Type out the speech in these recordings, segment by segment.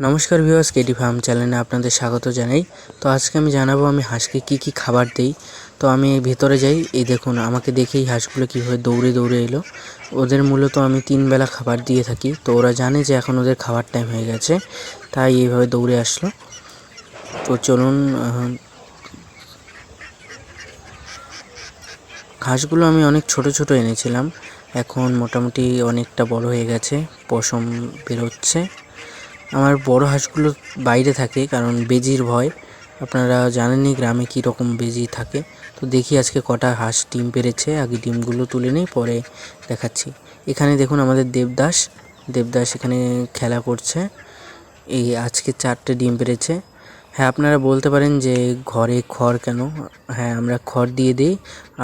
নমস্কার viewers, KD farm চ্যানেলে আপনাদের স্বাগত জানাই। তো আজকে আমি জানাবো আমি হাঁসকে কি খাবার দেই। তো আমি ভিতরে যাই, এই দেখুন আমাকে দেখেই হাঁসগুলো কীভাবে দৌড়ে দৌড়ে এলো। ওদের মূলত আমি 3 বেলা খাবার দিয়ে থাকি, তো ওরা জানে যে এখন ওদের খাবার টাইম হয়ে গেছে, তাই এইভাবে দৌড়ে আসলো। তো চলুন, হাঁসগুলো আমি অনেক ছোট ছোট এনেছিলাম, এখন মোটামুটি অনেকটা বড় হয়ে গেছে, পশম বেরোচ্ছে। আমার বড় হাঁসগুলো বাইরে থাকে কারণ বেজির ভয়। আপনারা জানেনই গ্রামে কী রকম বেজি থাকে। তো দেখি আজকে কটা হাঁস ডিম পেড়েছে, আগে ডিমগুলো তুলে নিই, পরে দেখাচ্ছি। এখানে দেখুন আমাদের দেবদাস এখানে খেলা করছে। এই আজকে 4টে ডিম পেড়েছে। হ্যাঁ, আপনারা বলতে পারেন যে ঘরে খড় কেন? হ্যাঁ, আমরা খড় দিয়ে দিই,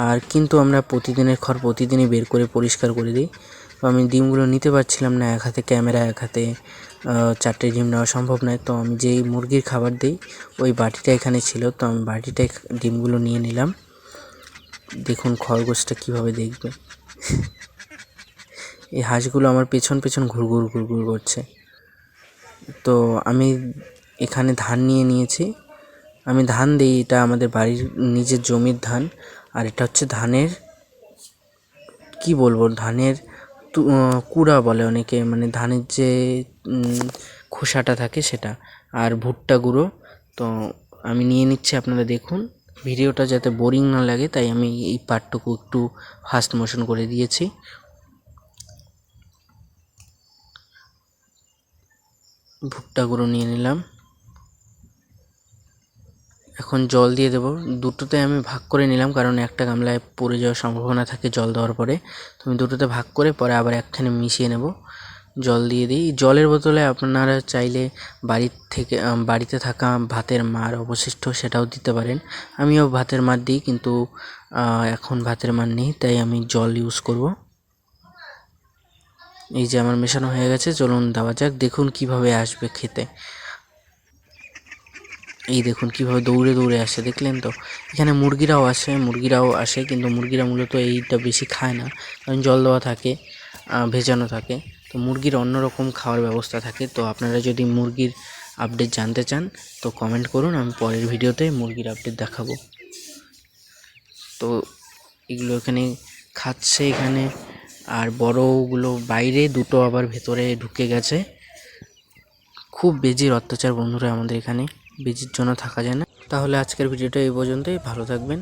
আর কিন্তু আমরা প্রতিদিনের খড় প্রতিদিনই বের করে পরিষ্কার করে দিই। তো আমি ডিমগুলো নিতে পারছিলাম না, এক হাতে ক্যামেরা, এক হাতে 4টে ডিম নেওয়া সম্ভব নয়। তো আমি যেই মুরগির খাবার দিই ওই বাটিটা এখানে ছিল, তো আমি বাটিটায় ডিমগুলো নিয়ে নিলাম। দেখুন খরগোশটা কীভাবে দেখবে। এই হাঁসগুলো আমার পেছন পেছন ঘুরঘুর করছে। তো আমি এখানে ধান নিয়ে নিয়েছি, আমি ধান দিই, এটা আমাদের বাড়ির নিজের জমির ধান। আর এটা হচ্ছে ধানের কি বলবো, ধানের কুড়া বলে অনেকে, মানে ধানের যে খোসাটা থাকে সেটা, আর ভুট্টা গুঁড়ো। তো আমি নিয়ে নিচ্ছি, আপনারা দেখুন। ভিডিওটা যাতে বোরিং না লাগে তাই আমি এই পার্টটুকু একটু ফাস্ট মোশন করে দিয়েছি। ভুট্টা গুঁড়ো নিয়ে নিলাম, এখন জল দিয়ে দেবো। দুটোতে আমি ভাগ করে নিলাম কারণ একটা গামলায় পড়ে যাওয়ার সম্ভাবনা থাকে জল দেওয়ার পরে। তো আমি দুটোতে ভাগ করে পরে আবার একখানে মিশিয়ে নেব। জল দিয়ে দিই। জলের বোতলে আপনারা চাইলে বাড়িতে থাকা ভাতের মার অবশিষ্ট সেটাও দিতে পারেন। আমিও ভাতের মার দিই, কিন্তু এখন ভাতের মার নেই, তাই আমি জল ইউজ করব। এই যে আমার মেশানো হয়ে গেছে, চলুন দেওয়া যাক। দেখুন কিভাবে আসবে খেতে। এই দেখুন কিভাবে দৌড়ে দৌড়ে আসে, দেখলেন তো? এখানে মুরগিরাও আসে, কিন্তু মুরগিরা মূলত এইটা বেশি খায় না, কারণ জল দেওয়া থাকে, ভেজানো থাকে। তো মুরগির অন্যরকম খাওয়ার ব্যবস্থা থাকে। তো আপনারা যদি মুরগির আপডেট জানতে চান তো কমেন্ট করুন, আমি পরের ভিডিওতে মুরগির আপডেট দেখাবো। তো এগুলো এখানে খাচ্ছে এখানে, আর বড়গুলো বাইরে, দুটো আবার ভেতরে ঢুকে গেছে। খুব বেজির অত্যাচার বন্ধুরা আমাদের এখানে, বেজির জন্য থাকা যায় না। তাহলে আজকের ভিডিওটা এই পর্যন্তই, ভালো থাকবেন।